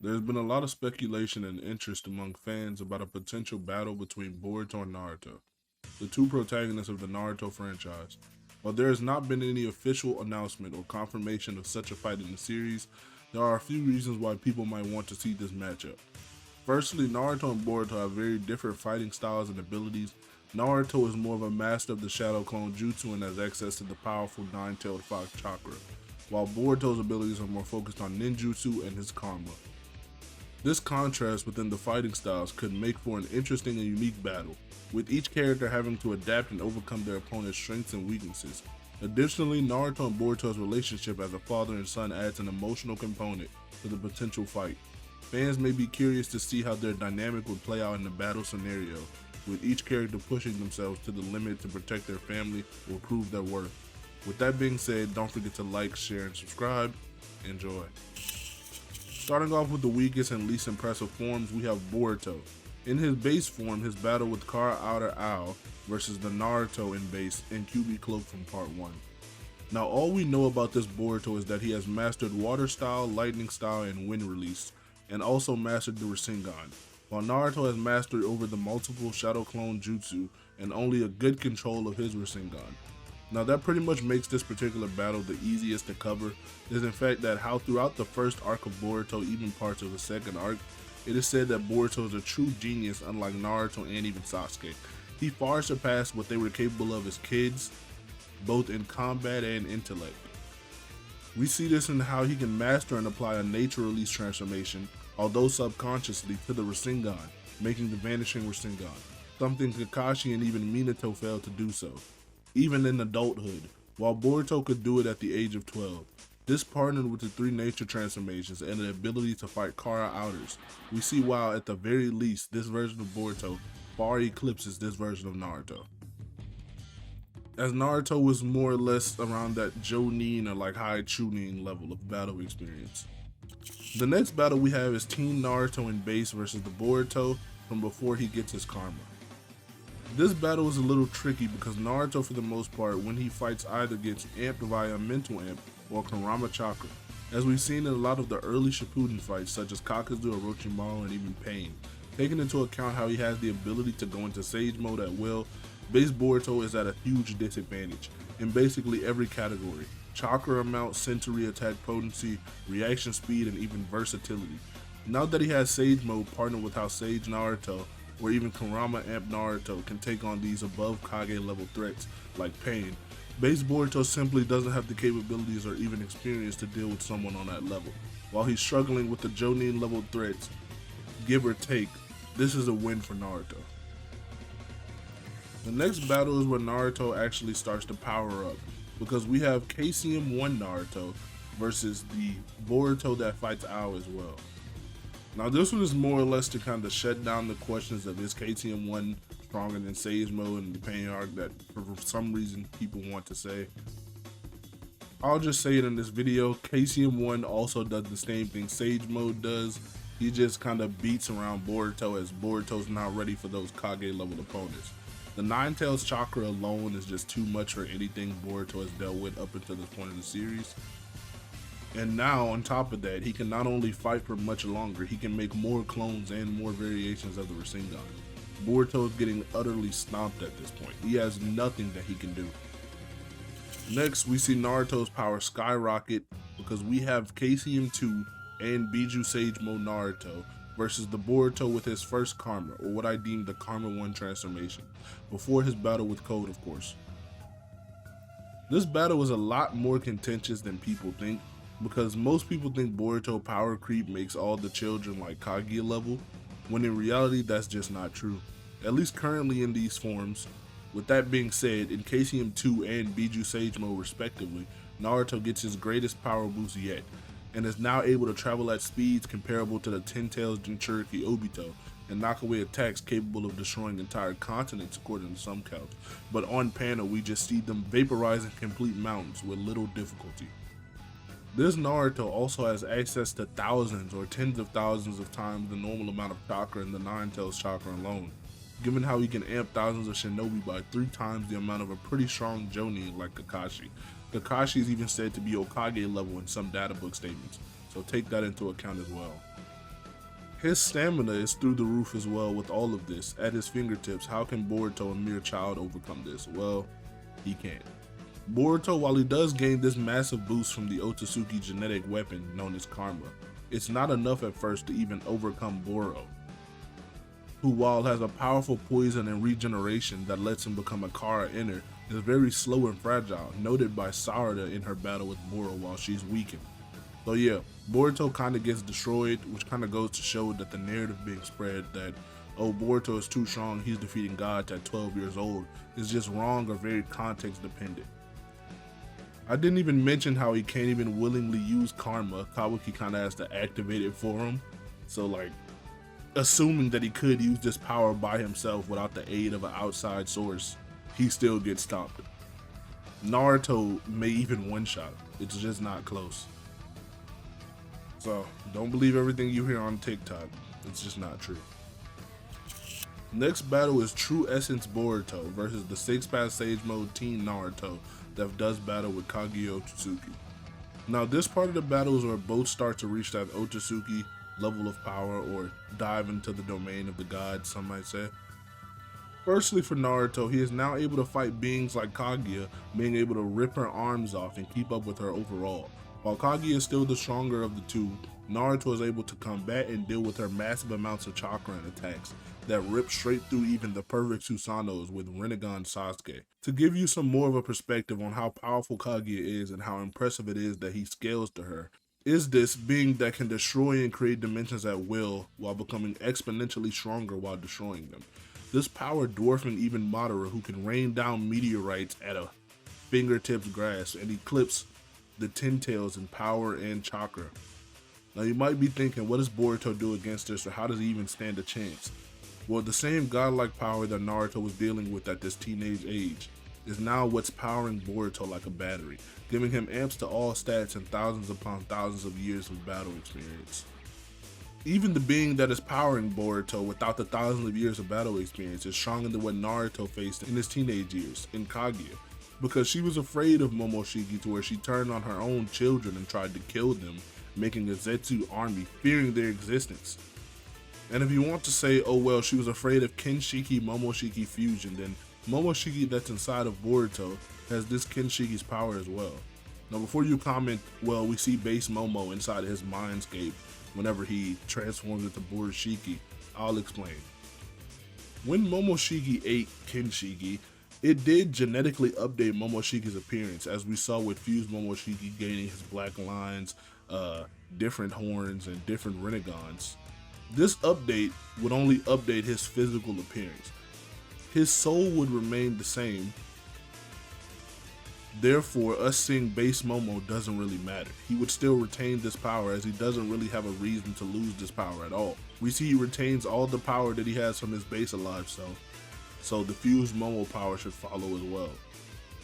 There's been a lot of speculation and interest among fans about a potential battle between Boruto and Naruto, the two protagonists of the Naruto franchise. While there has not been any official announcement or confirmation of such a fight in the series, there are a few reasons why people might want to see this matchup. Firstly, Naruto and Boruto have very different fighting styles and abilities. Naruto is more of a master of the Shadow Clone Jutsu and has access to the powerful Nine-Tailed Fox Chakra, while Boruto's abilities are more focused on ninjutsu and his karma. This contrast within the fighting styles could make for an interesting and unique battle, with each character having to adapt and overcome their opponent's strengths and weaknesses. Additionally, Naruto and Boruto's relationship as a father and son adds an emotional component to the potential fight. Fans may be curious to see how their dynamic would play out in the battle scenario, with each character pushing themselves to the limit to protect their family or prove their worth. With that being said, don't forget to like, share, and subscribe. Enjoy. Starting off with the weakest and least impressive forms, we have Boruto. In his base form, his battle with Kara Outer Owl versus the Naruto in base and QB Cloak from part 1. Now all we know about this Boruto is that he has mastered Water Style, Lightning Style, and Wind Release, and also mastered the Rasengan, while Naruto has mastered over the multiple Shadow Clone Jutsu and only a good control of his Rasengan. Now that pretty much makes this particular battle the easiest to cover, is in fact that how throughout the first arc of Boruto, even parts of the second arc, it is said that Boruto is a true genius unlike Naruto and even Sasuke. He far surpassed what they were capable of as kids, both in combat and intellect. We see this in how he can master and apply a nature release transformation, although subconsciously, to the Rasengan, making the Vanishing Rasengan, something Kakashi and even Minato failed to do so, even in adulthood, while Boruto could do it at the age of 12. This partnered with the 3 nature transformations and the ability to fight Kara Outers. We see why at the very least this version of Boruto far eclipses this version of Naruto, as Naruto was more or less around that Jonin or like high Chunin level of battle experience. The next battle we have is Teen Naruto in base versus the Boruto from before he gets his karma. This battle is a little tricky because Naruto, for the most part, when he fights, either gets amped via mental amp or Kurama Chakra, as we've seen in a lot of the early Shippuden fights such as Kakazu, Orochimaru, and even Pain. Taking into account how he has the ability to go into Sage mode at will, base Boruto is at a huge disadvantage in basically every category: chakra amount, sensory attack potency, reaction speed, and even versatility. Now that he has Sage mode partnered with how Sage Naruto or even Kurama Amp Naruto can take on these above Kage level threats like Pain, base Boruto simply doesn't have the capabilities or even experience to deal with someone on that level. While he's struggling with the Jonin level threats, give or take, this is a win for Naruto. The next battle is where Naruto actually starts to power up, because we have KCM 1 Naruto versus the Boruto that fights Ao as well. Now this one is more or less to kind of shut down the questions of is KTM 1 stronger than Sage Mode and the Pain arc that for some reason people want to say. I'll just say it in this video, KCM 1 also does the same thing Sage Mode does. He just kind of beats around Boruto as Boruto's not ready for those Kage level opponents. The Nine Tails Chakra alone is just too much for anything Boruto has dealt with up until this point in the series. And now, on top of that, he can not only fight for much longer, he can make more clones and more variations of the Rasengan. Boruto is getting utterly stomped at this point. He has nothing that he can do. Next, we see Naruto's power skyrocket because we have KCM 2 and Biju Sage Mode Naruto versus the Boruto with his first Karma, or what I deem the Karma 1 transformation, before his battle with Code, of course. This battle was a lot more contentious than people think, because most people think Boruto power creep makes all the children like Kaguya level, when in reality that's just not true, at least currently in these forms. With that being said, in KCM 2 and Biju Sage Mode respectively, Naruto gets his greatest power boost yet, and is now able to travel at speeds comparable to the Ten Tails Jinchuriki Obito, and knock away attacks capable of destroying entire continents according to some counts, but on panel we just see them vaporizing complete mountains with little difficulty. This Naruto also has access to thousands or tens of thousands of times the normal amount of chakra in the Nine Tails chakra alone, given how he can amp thousands of shinobi by 3 times the amount of a pretty strong Jonin like Kakashi. Kakashi is even said to be Hokage level in some databook statements, so take that into account as well. His stamina is through the roof as well. With all of this at his fingertips, how can Boruto, a mere child, overcome this? Well, he can't. Boruto, while he does gain this massive boost from the Otsutsuki genetic weapon known as Karma, it's not enough at first to even overcome Boro, who, while has a powerful poison and regeneration that lets him become a Kara Inner, is very slow and fragile, noted by Sarada in her battle with Boro while she's weakened. So yeah, Boruto kind of gets destroyed, which kind of goes to show that the narrative being spread that, oh, Boruto is too strong, he's defeating gods at 12 years old, is just wrong or very context dependent. I didn't even mention how he can't even willingly use Karma. Kabuki kind of has to activate it for him. So like, assuming that he could use this power by himself without the aid of an outside source, he still gets stopped. Naruto may even one-shot. It's just not close. So don't believe everything you hear on TikTok. It's just not true. Next battle is True Essence Boruto versus the 6-Path Sage Mode Teen Naruto that does battle with Kaguya Otsutsuki. Now this part of the battle is where both start to reach that Otsutsuki level of power, or dive into the domain of the gods, some might say. Firstly, for Naruto, he is now able to fight beings like Kaguya, being able to rip her arms off and keep up with her overall. While Kaguya is still the stronger of the two, Naruto is able to combat and deal with her massive amounts of chakra and attacks that rip straight through even the perfect Susanos with Rinnegan Sasuke. To give you some more of a perspective on how powerful Kaguya is and how impressive it is that he scales to her, is this being that can destroy and create dimensions at will while becoming exponentially stronger while destroying them. This power dwarfing even Madara, who can rain down meteorites at a fingertips grasp and eclipse the Ten Tails in power and chakra. Now you might be thinking, what does Boruto do against this, or how does he even stand a chance? Well, the same godlike power that Naruto was dealing with at this teenage age is now what's powering Boruto like a battery, giving him amps to all stats and thousands upon thousands of years of battle experience. Even the being that is powering Boruto without the thousands of years of battle experience is stronger than what Naruto faced in his teenage years, in Kaguya, because she was afraid of Momoshiki to where she turned on her own children and tried to kill them, making a Zetsu army, fearing their existence. And if you want to say, oh well, she was afraid of Kenshiki Momoshiki fusion, then Momoshiki that's inside of Boruto has this Kenshiki's power as well. Now before you comment, well, we see base Momo inside of his mindscape whenever he transforms into Borushiki, I'll explain. When Momoshiki ate Kenshiki, it did genetically update Momoshiki's appearance, as we saw with fused Momoshiki gaining his black lines, different horns, and different Rinnegans. This update would only update his physical appearance. His soul would remain the same. Therefore, us seeing base Momo doesn't really matter. He would still retain this power, as he doesn't really have a reason to lose this power at all. We see he retains all the power that he has from his base alive self, so the fused Momo power should follow as well.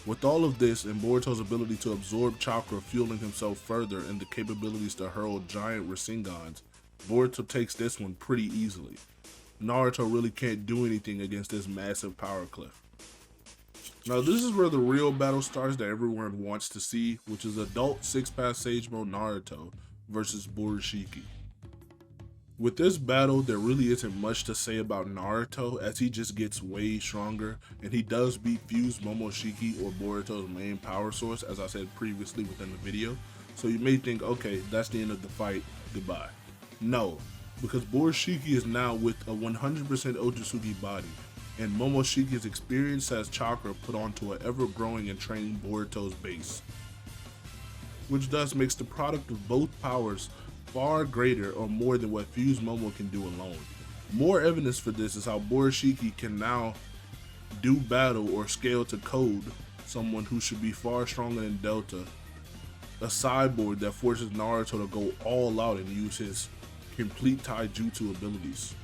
With all of this and Boruto's ability to absorb chakra fueling himself further and the capabilities to hurl giant Rasengan's, Boruto takes this one pretty easily. Naruto really can't do anything against this massive power cliff. Now this is where the real battle starts that everyone wants to see, which is adult 6-Path Sage Mode Naruto versus Borushiki. With this battle, there really isn't much to say about Naruto, as he just gets way stronger, and he does beat fused Momoshiki, or Boruto's main power source, as I said previously within the video. So you may think, okay, that's the end of the fight, goodbye. No, because Borushiki is now with a 100% Otsutsuki body, and Momoshiki's experience as chakra put onto an ever-growing and training Boruto's base, which thus makes the product of both powers far greater or more than what fused Momo can do alone. More evidence for this is how Borushiki can now do battle or scale to code someone who should be far stronger than Delta, a cyborg that forces Naruto to go all out and use his complete taijutsu abilities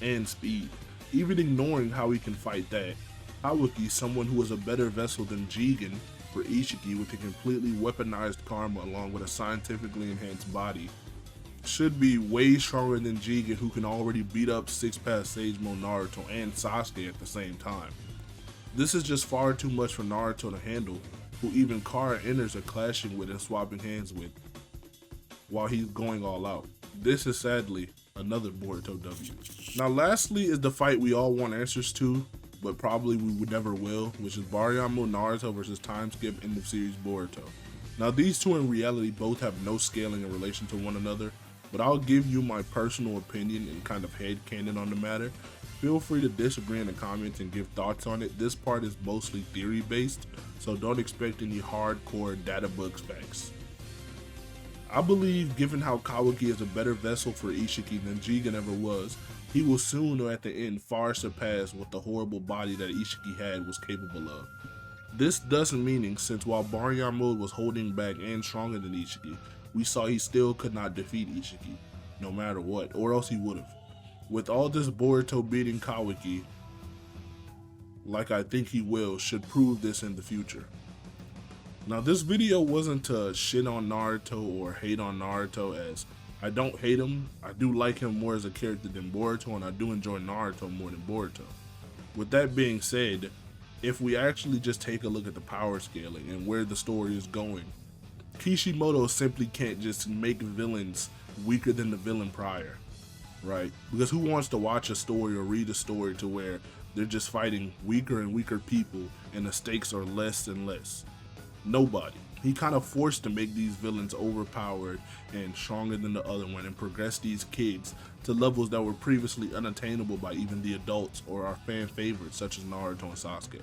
and speed. Even ignoring how he can fight that, Kabuki, someone who is a better vessel than Jigen for Ishiki with a completely weaponized karma along with a scientifically enhanced body, should be way stronger than Jigen, who can already beat up 6-Path Sage Mode Naruto and Sasuke at the same time. This is just far too much for Naruto to handle, who even Kara Inners are clashing with and swapping hands with. while he's going all out. This is sadly another Boruto W. Now lastly is the fight we all want answers to, but probably we would never will, which is Bariyama Naruto versus Time Skip End of Series Boruto. Now these two in reality both have no scaling in relation to one another, but I'll give you my personal opinion and kind of headcanon on the matter. Feel free to disagree in the comments and give thoughts on it. This part is mostly theory based, so don't expect any hardcore data books facts. I believe given how Kawaki is a better vessel for Ishiki than Jigen ever was, he will soon or at the end far surpass what the horrible body that Ishiki had was capable of. This doesn't mean since while Bariyama was holding back and stronger than Ishiki, we saw he still could not defeat Ishiki, no matter what, or else he would have. With all this Boruto beating Kawaki, like I think he will, should prove this in the future. Now this video wasn't to shit on Naruto or hate on Naruto, as I don't hate him, I do like him more as a character than Boruto, and I do enjoy Naruto more than Boruto. With that being said, if we actually just take a look at the power scaling and where the story is going, Kishimoto simply can't just make villains weaker than the villain prior, right? Because who wants to watch a story or read a story to where they're just fighting weaker and weaker people and the stakes are less and less? Nobody. He kind of forced to make these villains overpowered and stronger than the other one and progress these kids to levels that were previously unattainable by even the adults or our fan favorites such as Naruto and Sasuke.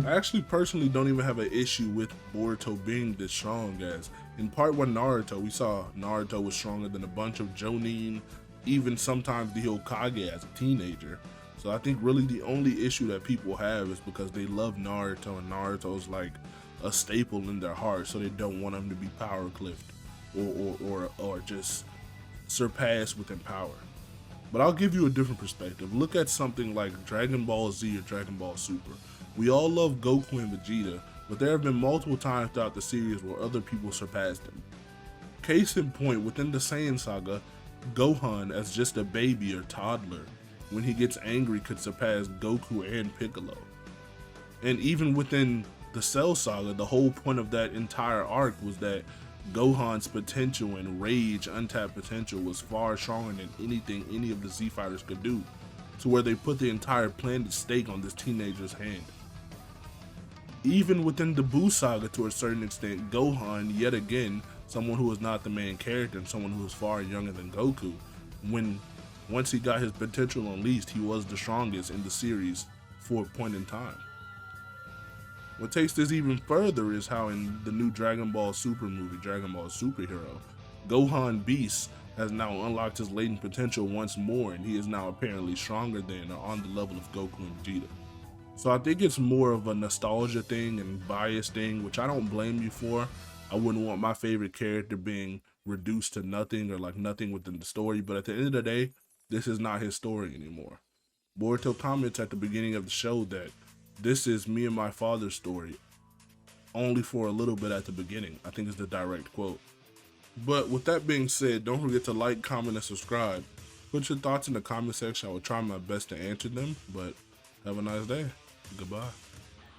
I actually personally don't even have an issue with Boruto being this strong, as in part 1 Naruto we saw Naruto was stronger than a bunch of Jonin, even sometimes the Hokage as a teenager. So I think really the only issue that people have is because they love Naruto and Naruto's like a staple in their heart, so they don't want him to be power cliffed or just surpassed within power. But I'll give you a different perspective. Look at something like Dragon Ball Z or Dragon Ball Super. We all love Goku and Vegeta, but there have been multiple times throughout the series where other people surpassed them. Case in point, within the Saiyan saga, Gohan as just a baby or toddler, when he gets angry, could surpass Goku and Piccolo. And even within the Cell saga, the whole point of that entire arc was that Gohan's potential and rage, untapped potential, was far stronger than anything any of the Z fighters could do, to where they put the entire planet's stake on this teenager's hand. Even within the Buu saga, to a certain extent, Gohan, yet again, someone who was not the main character and someone who was far younger than Goku, once he got his potential unleashed, he was the strongest in the series for a point in time. What takes this even further is how in the new Dragon Ball Super movie, Dragon Ball Superhero, Gohan Beast has now unlocked his latent potential once more, and he is now apparently stronger than or on the level of Goku and Vegeta. So I think it's more of a nostalgia thing and bias thing, which I don't blame you for. I wouldn't want my favorite character being reduced to nothing or like nothing within the story, but at the end of the day, this is not his story anymore. Boruto comments at the beginning of the show that this is me and my father's story, only for a little bit at the beginning. I think it's the direct quote. But with that being said, don't forget to like, comment, and subscribe. Put your thoughts in the comment section. I will try my best to answer them, but have a nice day. Goodbye.